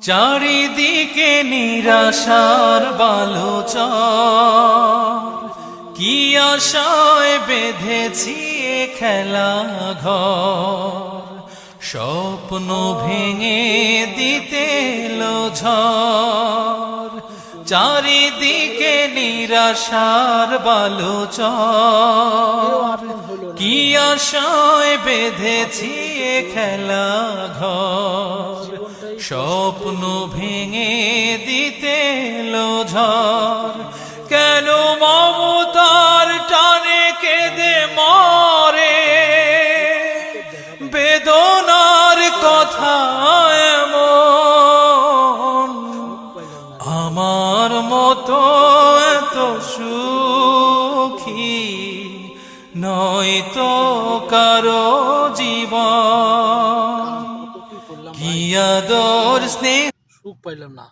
চারিদিকে নিরাশার বালুচর, কি আশায় বেঁধেছি এ খেলা ঘর, স্বপ্ন ভেঙে দিতে এলো ঝড়। চারিদিকে নিরাশার বালুচর, কি আশায় বেঁধেছি এ খেলা ঘর, স্বপ্ন ভেঙে দিতে এলো ঝড়। কেন মমতার টানে কেঁদে মরে, বেদনার কথা এমন, আমার মতো এত সুখী নয়তো কারো জীবন। কি আদর স্নেহ সুখ পাইলাম না।